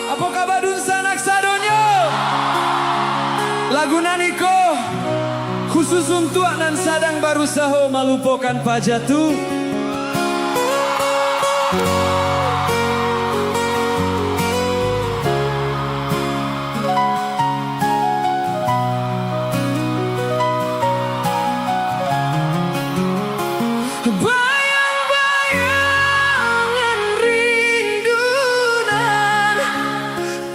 Apa kabar dun sanak sadonyo? Lagu Naniko khusus untuk nan sadang baru saho malupokan pajatu. Bayang-bayangan rindunan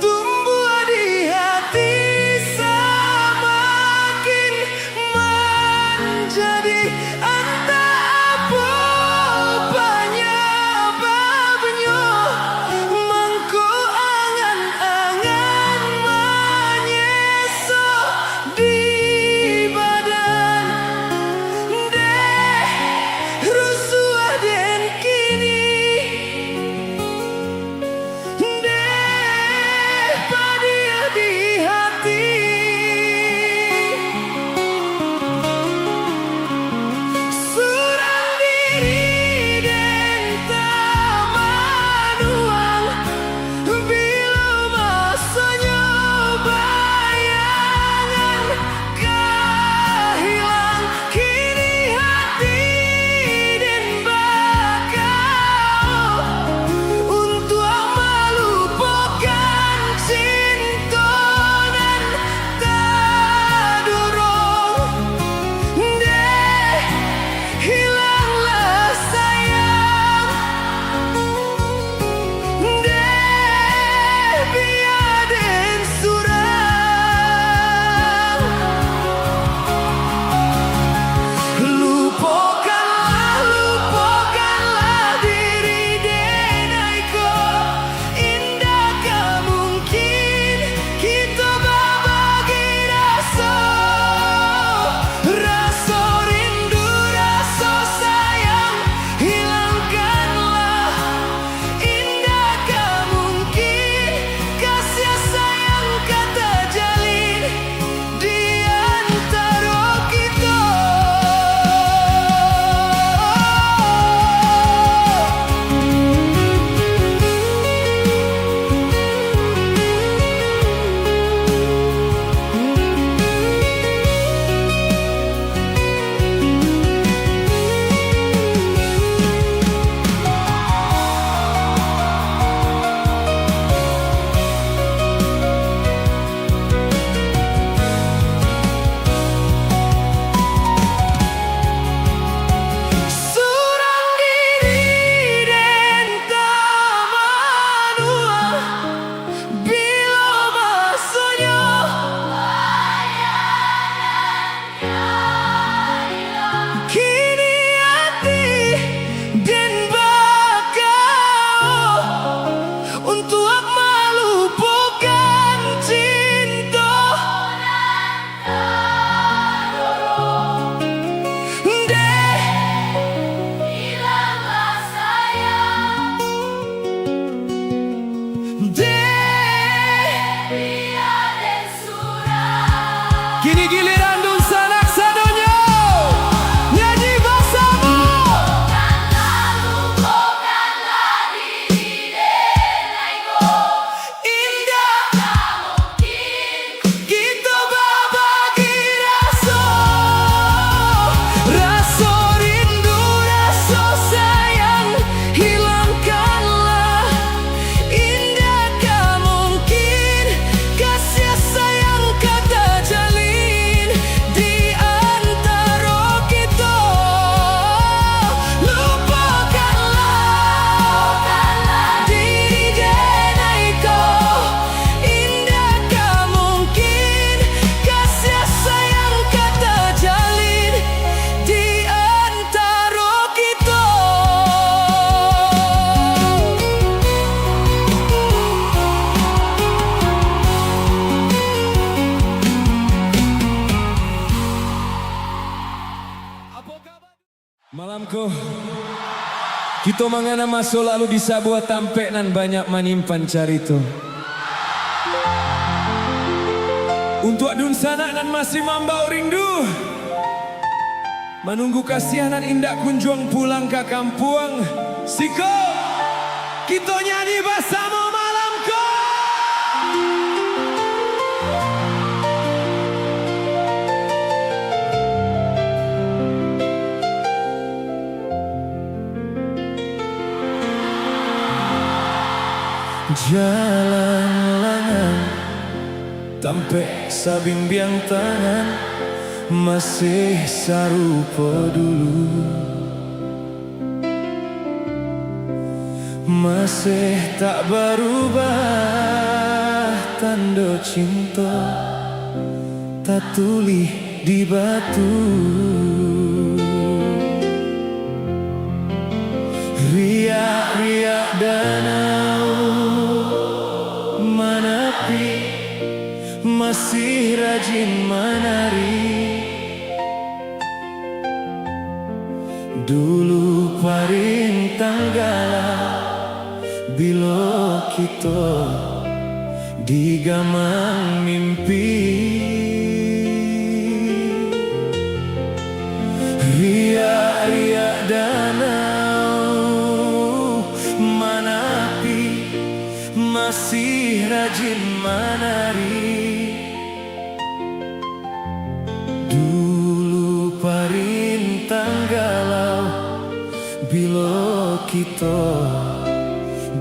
tumbuh di hati semakin menjadi entah apa penyebabnya. Mengko angan-angan menyesal di badan deh rusuh dan kini deh padia di hati. Surang diri dan tamanuang bila masanya bayangan kehilang kini hati dan bakal untuk melupakan cinta dan tak dorong deh hilanglah sayang deh biar dan surang. Lupakanlah diri denaiku. Indah gak mungkin kita berbagi rasa rindu, rasa sayang. Hilangkanlah. Indah gak mungkin kasih sayang kata jalin di antara kita. Surang diri dan tamanuang bila masanya kini hati dan bakal untuk melupakan cinta deh hilanglah sayang deh biar dan surang. Kini giliran dun sanak sadonyo nyanyi bersama. Lupakanlah diri denaiku. Indah tak mungkin kita berbagi rasa rindu, rasa sayang. Hilangkanlah. Indah gak mungkin kasih sayang kata jalin di antara kita. Lupakanlah diri denaiku. Indah gak mungkin kasih sayang kata jalin di antara kita. Malamku kita mangana masuk lalu di sebuah tampek nan banyak manimpan carito. Untuk dun sanak nan masih mambau rindu menunggu kasihanan indah kunjung pulang ke kampung. Siko Kita nyanyi bersama malamku. Jalan lengan tampe sabimbiang tangan masih sarupa dulu, masih tak berubah tanda cinta tak tulis di batu. Riak-riak danau menepi masih rajin menari. Dulu paring tanggala bila kita digamang mimpi. Riak-riak danau menepi masih rajin menari. Dulu parintang galau bila kita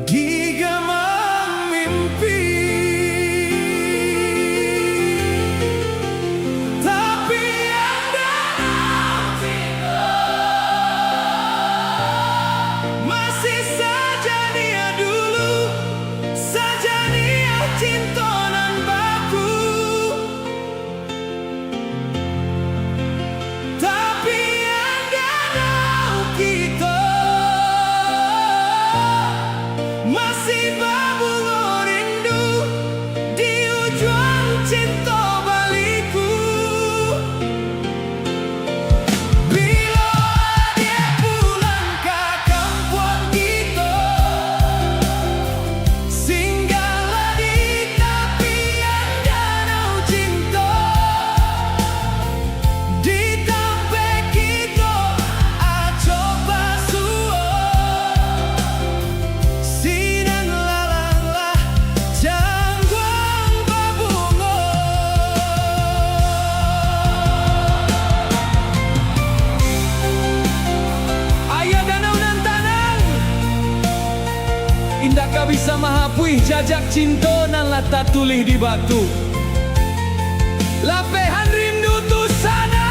digamang mimpi. Tapi yang dalam cinta masih saja dia dulu, saja dia cinta nan baku. Tapi yang dalam kita masih berbunga rindu di ujung cinta baliku. Bila dia pulang ke kampung kita, singgahlah di tepian danau cinta. Di tempat kita coba suo sinan lalanglah jangguang berbunga. Ayah danau nan tanang indah kau bisa mahapui jajak cinta nan lata tulih di batu. Lapehan rindu tu sana.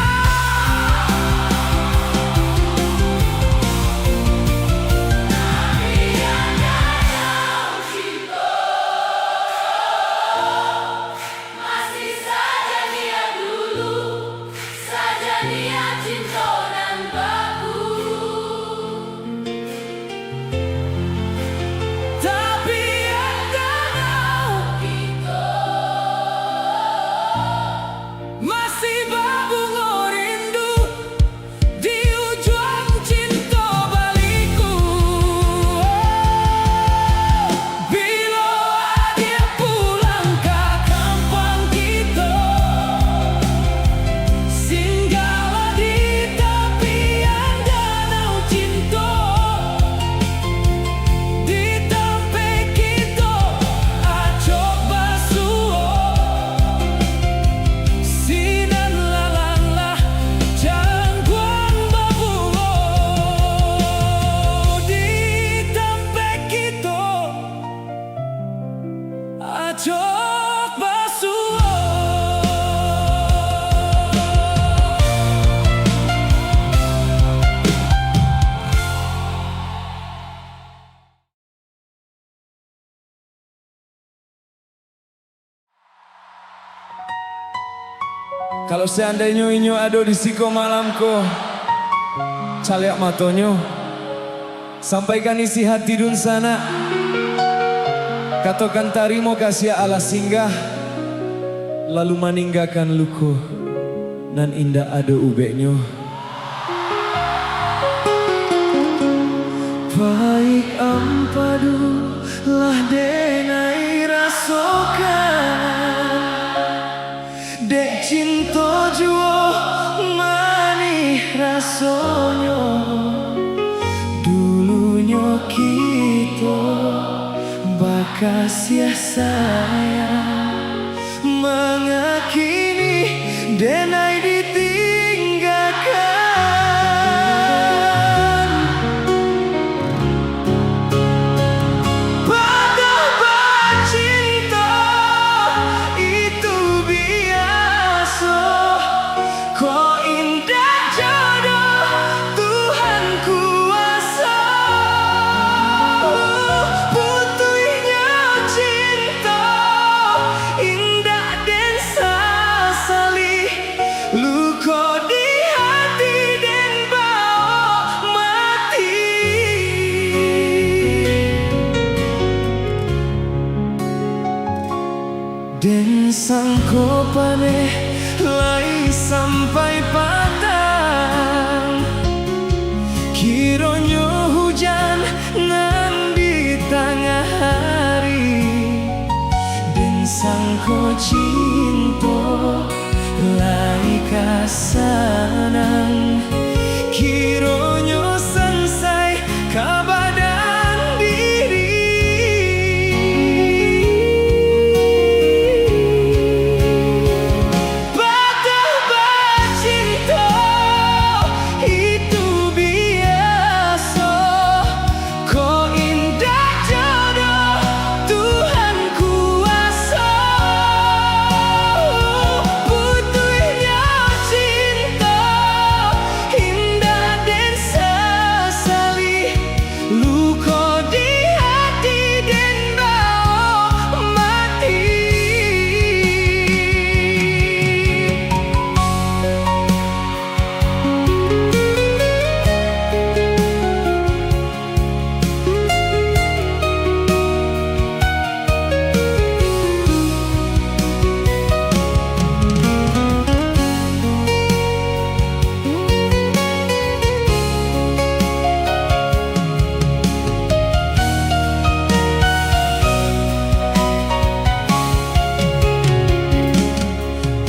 Masih saja dia dulu, saja dia cinta nan baku. Tapi yang danau Kita masih berbunga rindu di ujung cinta baliku. Bila dia pulang ke kampung kita, singgahlah di tepian danau cinta. Di tempat kita coba suo sinan lalanglah jangguang berbunga. Di tempat kita coba suo. Kalau seandainya inyo ada di siko malamku, caliak matonyo, sampaikan isi hati dun sana. Katakan tarimo kasih ala singgah, lalu meninggalkan luku nan indah ada ubeknyo. Baik ampadu lah denai rasokan, dek cinta juo manih rasonyo. Dulunya kita bakasih sayang mengakini denai ditinggalkan. Betapa cinta itu biasa, kok indah jodoh Tuhan kuasa. Butuhnya cinta indah dan sasali, luka di hati dan bawa mati. Dan sangko paneh lai sampai patang, kiranya hujan nan di tengah hari. Dan sangko cinta lai kasanang, kiranya selesai kabadan diri. Betapa cinta itu biasa, kok indah jodoh Tuhan kuasa. Butuhnya cinta indah dan sesali, luka di hati dan bawa mati.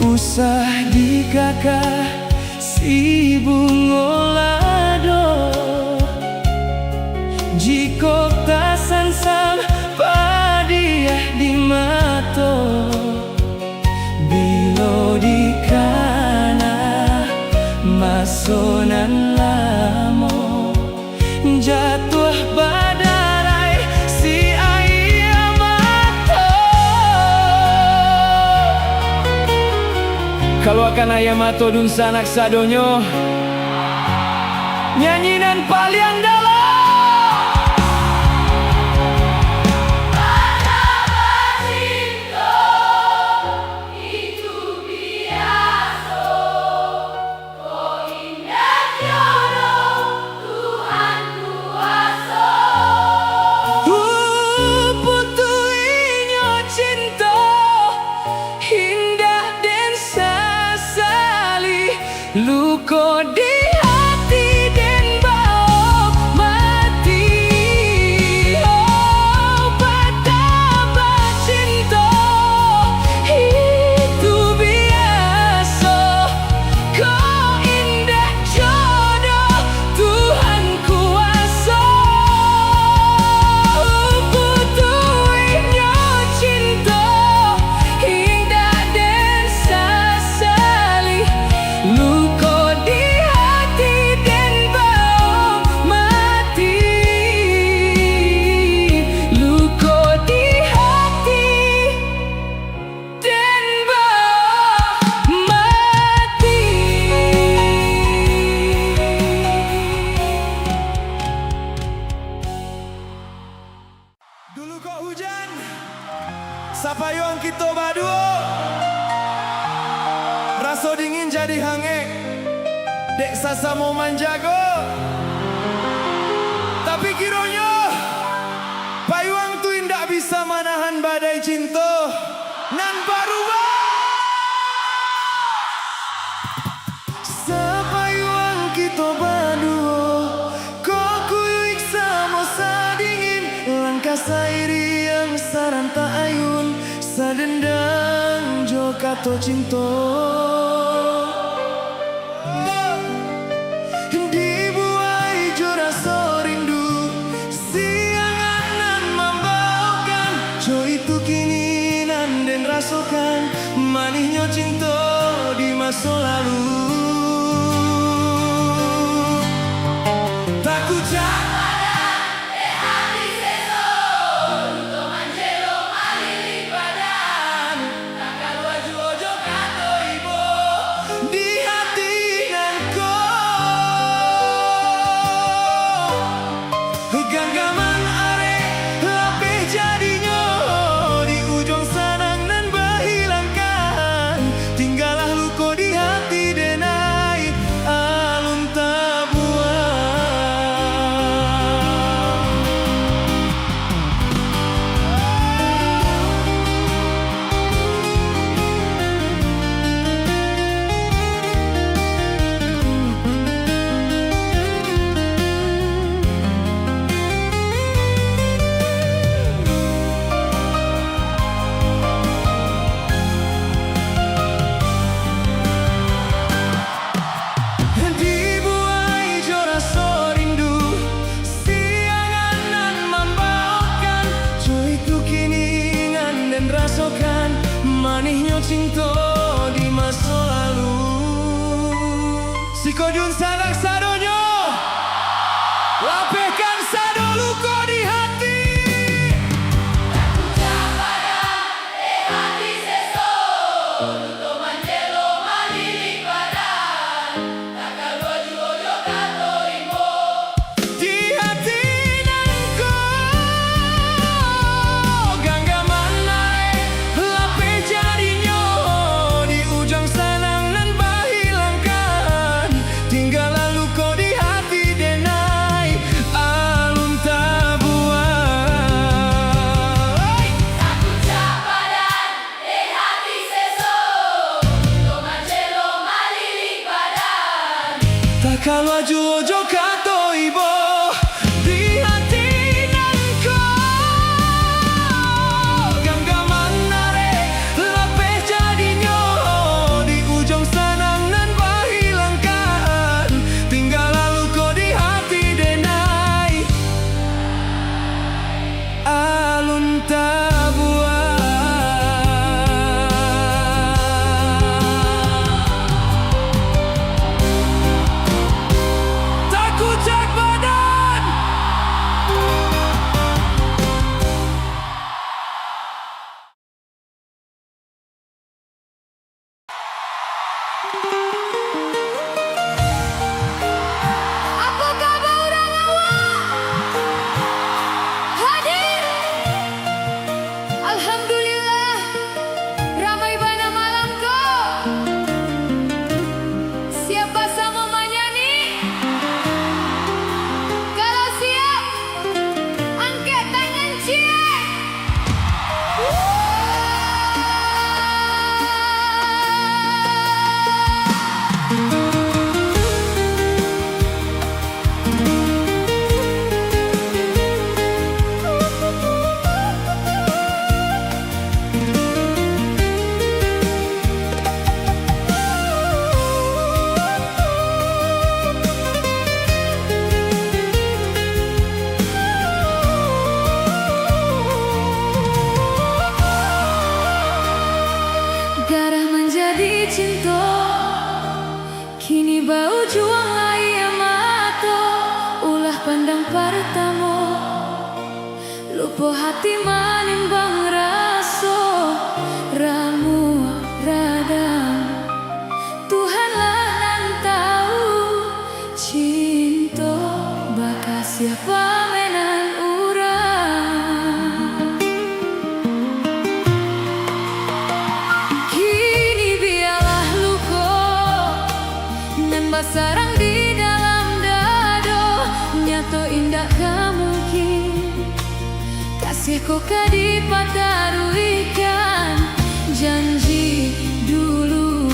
Usah dikakak si bungolado, jika tak sansam padiah di mato. Bilo di kana masonan lamo, jatuh badarai si ayam mato. Kalau akan ayam mato dun sanak sadonyo, nyanyinan paling dalam. Betapa cinta itu biasa, kok indah jodoh Tuhan kuasa. Butuhnya cinta indah dan sesali, luka di hati dan bawa mati. Oh, betapa cinta itu biasa, kok indah jodoh Tuhan kuasa. Butuhnya cinta indah dan sesali, luka di hati dan bawa mati. Luka di hati dan bawa mati. Dulu kok hujan, sapayong kita baduo, rasa dingin jadi hangek, dek sasa mau manjago. Tapi kiranya payung tu indak bisa manahan badai cinta nan baruba. Sapayung kita baduo, kok kuyuk sama sadingin, langkah sairi yang saranta ayun, sadendang jo kato cinta. Dibuai jo rasa rindu, siang anan membaukan itu kini nanden rasakan manisnya cinta di masa lalu. Tak kucak hati sesol untuk manjelo malili badan takkan waju ojo kato ibo di hati nanko genggaman are lape jadinya di ujung sanang nan berhilangkan tinggallah luka di hati denai alun tabuan. Dibuai jora sorindu siangan nan membawakan cuy itu kini ingan dan rasakan manisnya cinta di masa lalu. Si kodun sanak sadonyo lapekan sado luka di hati. hati sesol untuk manjelo malili badan takkan waju ojo kato ibo Di hati nanko genggaman are lape jadinya di ujung sanang nan berhilangkan tinggallah luka di hati denai alun tabuan. Aku capadan hati sesol untuk manjelo malili badan Takkan waju ojo kato ibo di hati nanko genggaman are lape jadinya di ujung sanang nan berhilangkan tinggallah luka di hati denai alun tabuan. Tak kucak badan. Apa kabar orang awak? Hadir. Alhamdulillah ramai bana malam ko. Siapa sama manyani? Kalau siap, angkat tangan cie. Darah menjadi cinta, kini bau juang air mata, ulah pandang pertama, lupa hati manimbang rasa, ramu radang, Tuhanlah nan tahu cinta bakal siapa menan urang. Kini biarlah luka nan basarang di dalam dado, nyata indah mungkin kasihku kadipataruikan janji dulu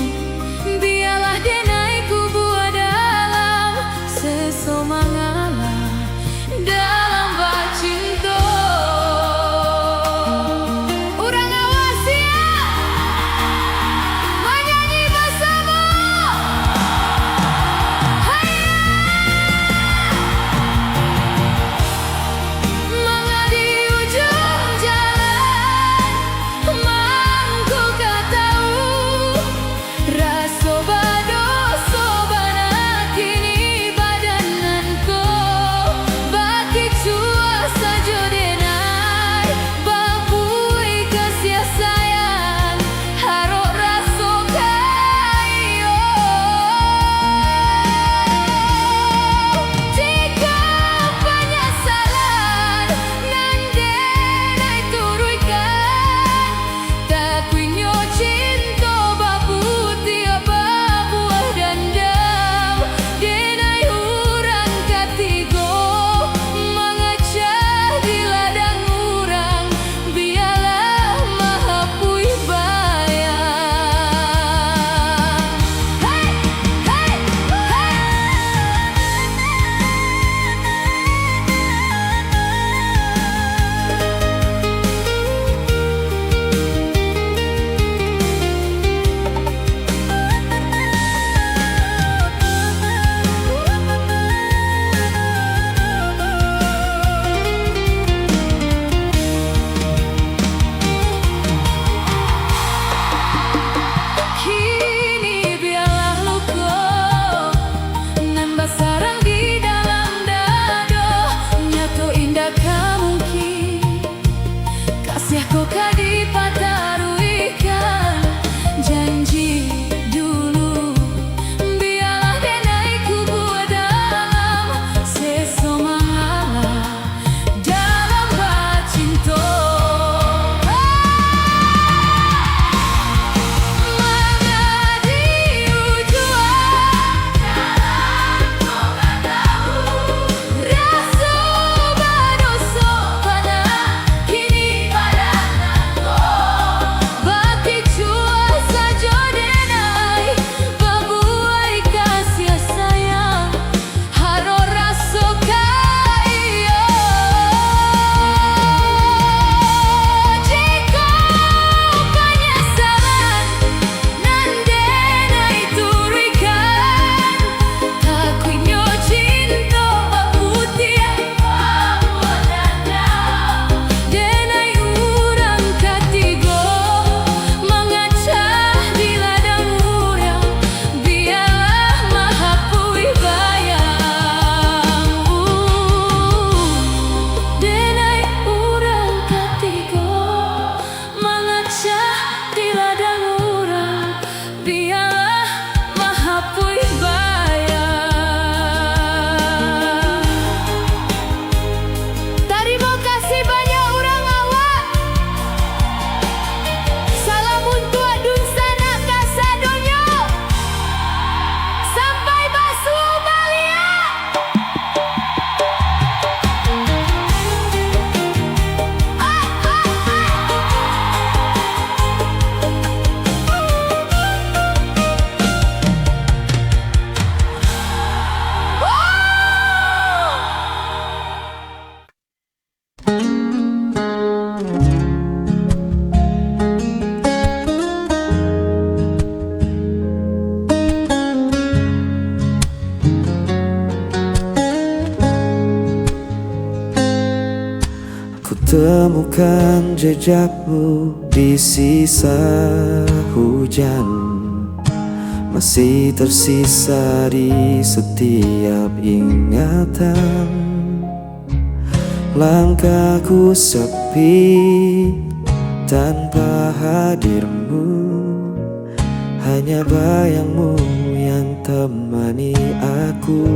biarlah denai ku buat dalam sesemangalah dalam bacinta. Urang awas ya menyanyi bersama. Hayya mangga di ujung jalan Masih kau kadi pataruikan janji dulu. Biarlah denaiku buat dalam sesomala dalam bacinto. Temukan jejakmu di sisa hujan, masih tersisa di setiap ingatan. Langkahku sepi tanpa hadirmu, hanya bayangmu yang temani aku.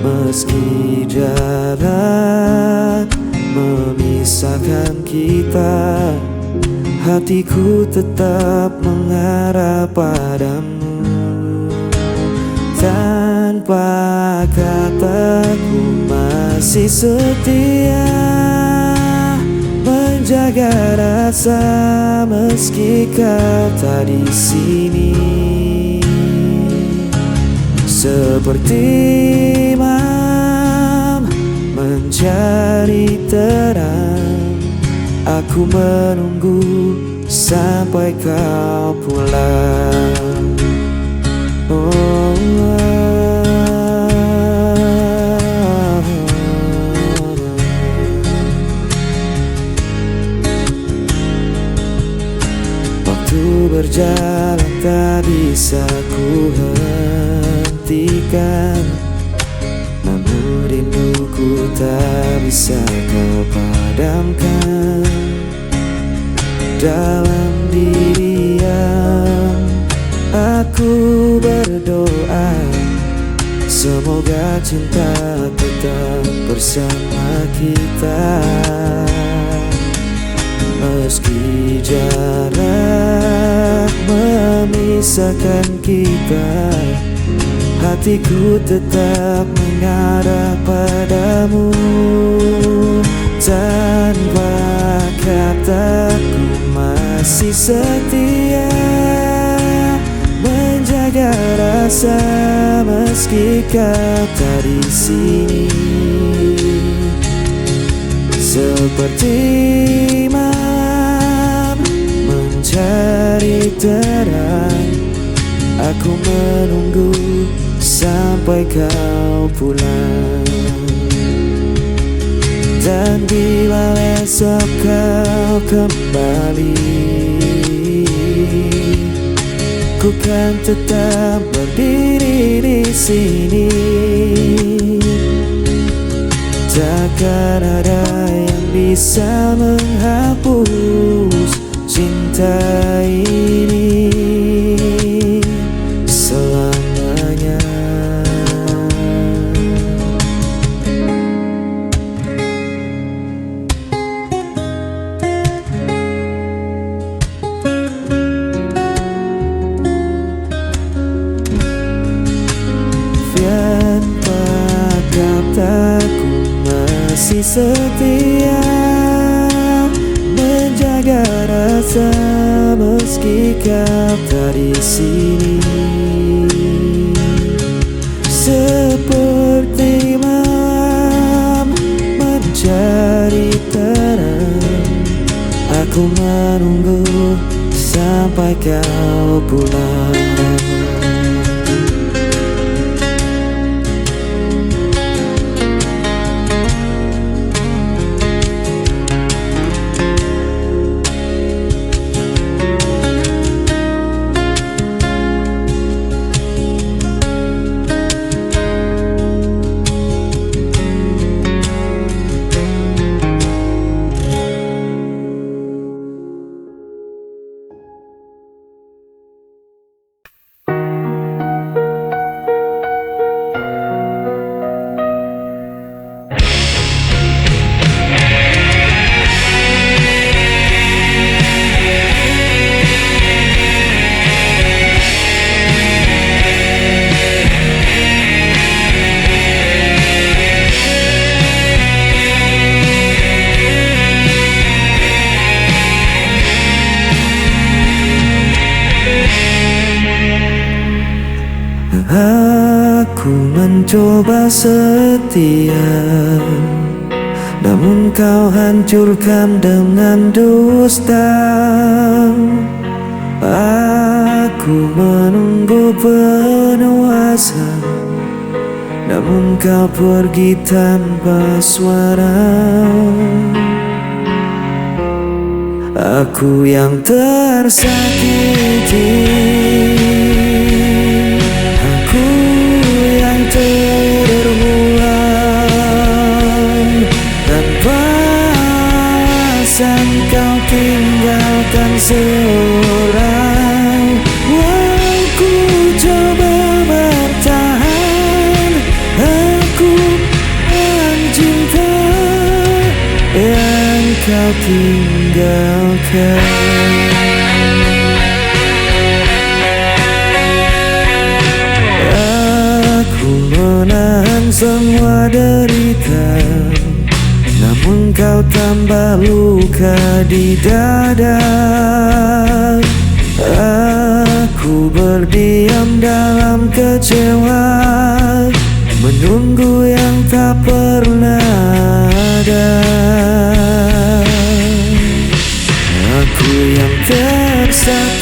Meski jarak memisahkan kita, hatiku tetap mengarah padamu. Tanpa kataku masih setia menjaga rasa meski kau tak di sini. Seperti imam mencari terang, aku menunggu sampai kau pulang. Waktu berjalan tak bisa ku hentikan, namun rinduku tak bisa kau padamkan. Dalam diam aku berdoa, semoga cinta tetap bersama kita. Meski jarak memisahkan kita, hatiku tetap mengarah padamu. Tanpa kataku masih setia menjaga rasa meski kau tak di sini. Seperti imam mencari terang, aku menunggu sampai kau pulang. Dan bila esok kau kembali, ku kan tetap berdiri di sini. Takkan ada yang bisa menghapus cinta ini selamanya. Apakah kataku masih setia menjaga rasa meski kau tak di sini? Seperti malam mencari terang, aku menunggu sampai kau pulang. Aku mencoba setia, namun kau hancurkan dengan dusta. Aku menunggu penuh asa, namun kau pergi tanpa suara. Aku yang tersakiti, terbuang tanpa alasan kau tinggalkan seorang. Aku coba bertahan, aku mencinta yang kau tinggalkan. Menahan semua derita, namun kau tambah luka di dada. Aku berdiam dalam kecewa, menunggu yang tak pernah ada. Aku yang tersakiti,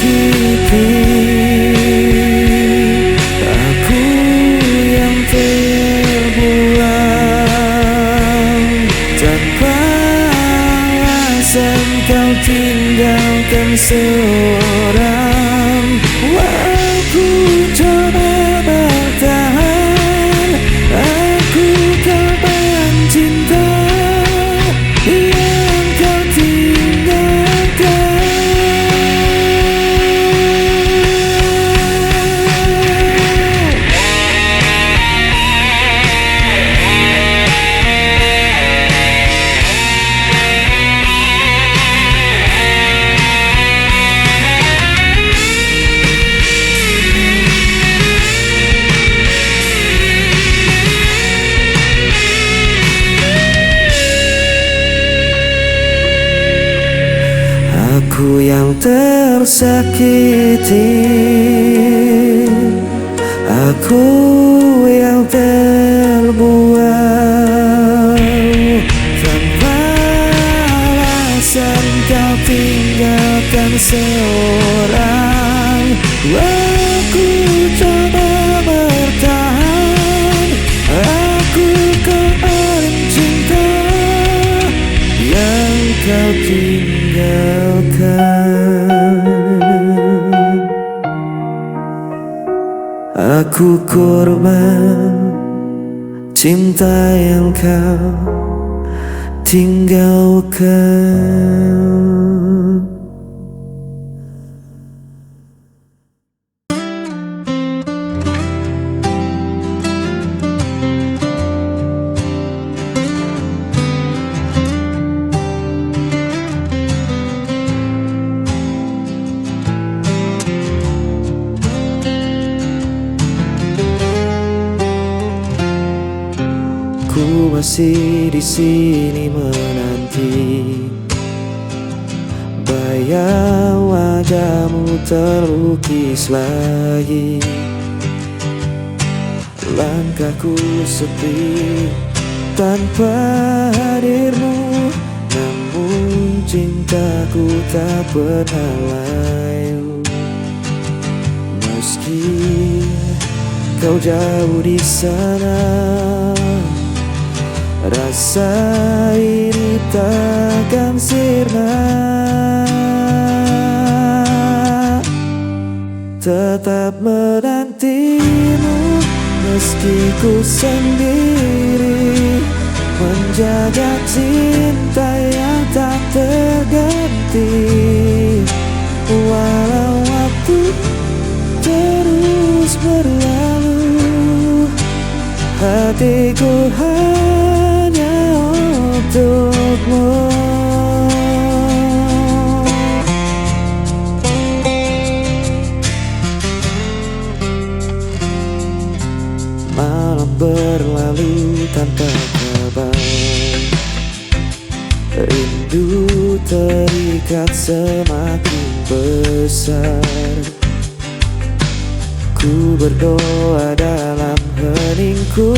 kau tinggalkan seorang. Aku coba bertahan, aku korban cinta yang kau tinggalkan. Aku yang tersakiti, aku yang terbuang tanpa alasan kau tinggalkan seorang. Aku coba bertahan, aku korban cinta yang kau tinggalkan. Aku korban cinta yang kau tinggalkan. Ku masih di sini menanti, bayang wajahmu terlukis lagi. Langkahku sepi tanpa hadirmu, namun cintaku tak pernah layu. Meski kau jauh di sana, rasa ini takkan sirna. Tetap menantimu meski ku sendiri, menjaga cinta yang tak terganti. Walau waktu terus berlalu, hatiku hanya untukmu. Malam berlalu tanpa kabar, rindu terikat semakin besar. Ku berdoa dalam heningku,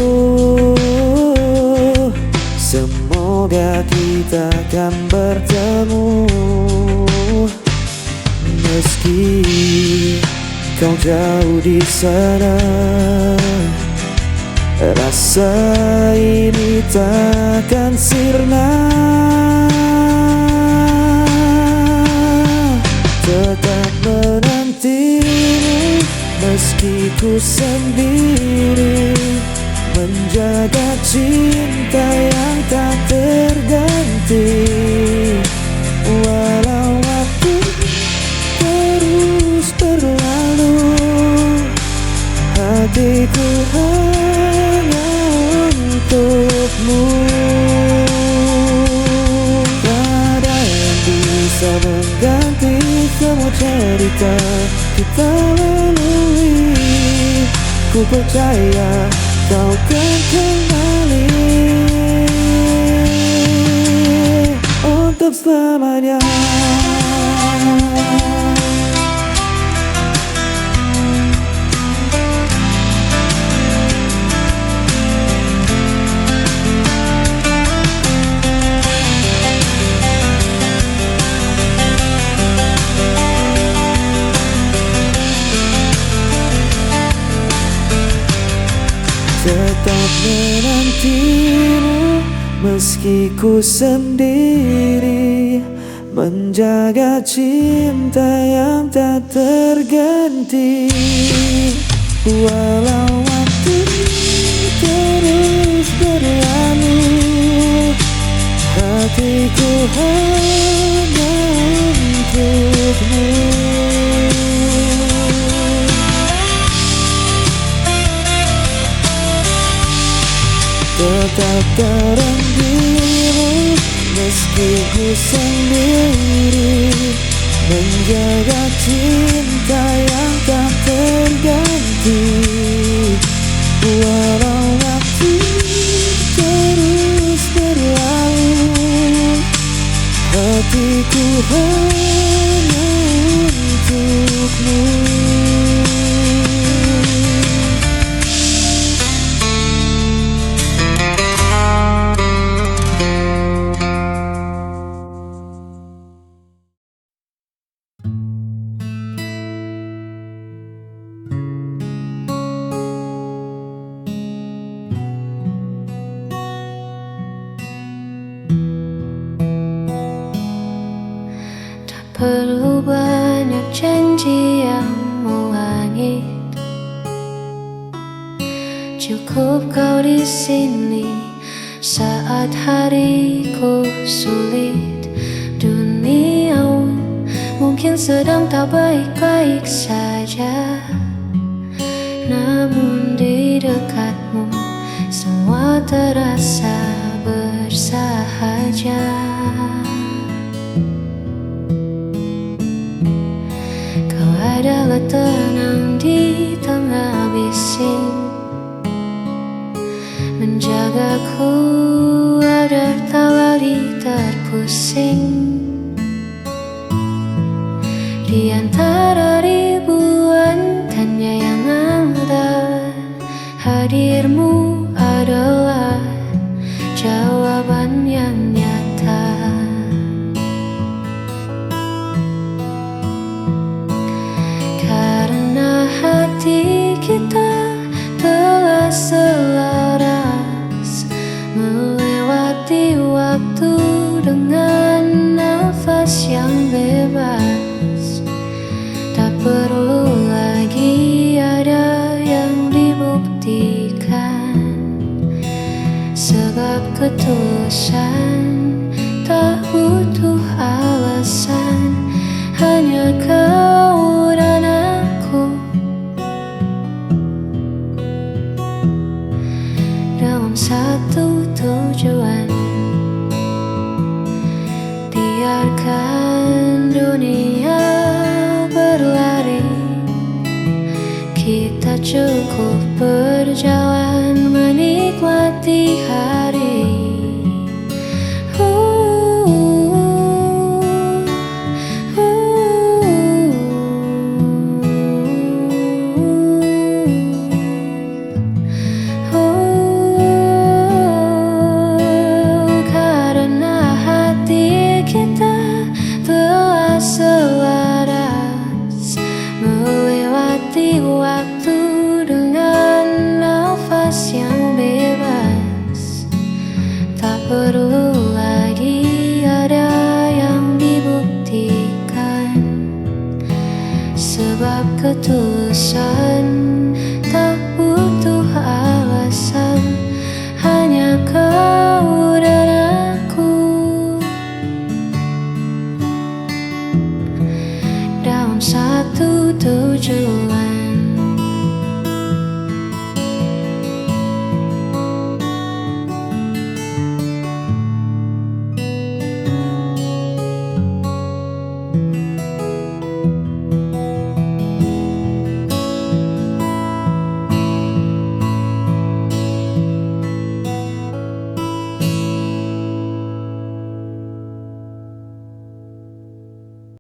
semoga kita akan bertemu. Meski kau jauh di sana, rasa ini takkan sirna. Tetap menantimu meski ku sendiri, menjaga cinta yang tak terganti. Walau waktu terus berlalu, hatiku hanya untukmu. Tak ada yang bisa mengganti semua cerita kita lalui. Ku percaya kau kan kembali untuk selamanya. Tetap menantimu meski ku sendiri, menjaga cinta yang tak terganti. Walau waktu terus berlalu, hatiku hanya untukmu. Tetap terenggiru meski ku sendiri, menjaga cinta yang tak terganti. Walau waktu terus berlalu, hatiku hanya untukmu. Perlu banyak janji yang mewangi, cukup kau di sini Saat hariku sulit, dunia mungkin sedang tak baik-baik saja. Namun di dekatmu semua terasa bersahaja. Kau adalah tenang di tengah bising, menjagaku agar tak lagi terpusing. Di antara ribuan tanya yang ada, hadirmu adalah jawaban yang nyata. Karena hati kita telah selaras, melewati waktu dengan nafas yang bebas. Tak perlu lagi ada yang dibuktikan, sebab ketulusan tak butuh alasan. Hanya kau dan aku dalam satu tujuan. Biarkan dunia berlari, kita cukup berjalan menikmati hari. Karena hati kita telah selaras, melewati waktu dengan nafas yang bebas. Tak perlu lagi ada yang dibuktikan, sebab ketulusan tak butuh alasan. Hanya kau dan aku dalam satu tujuan.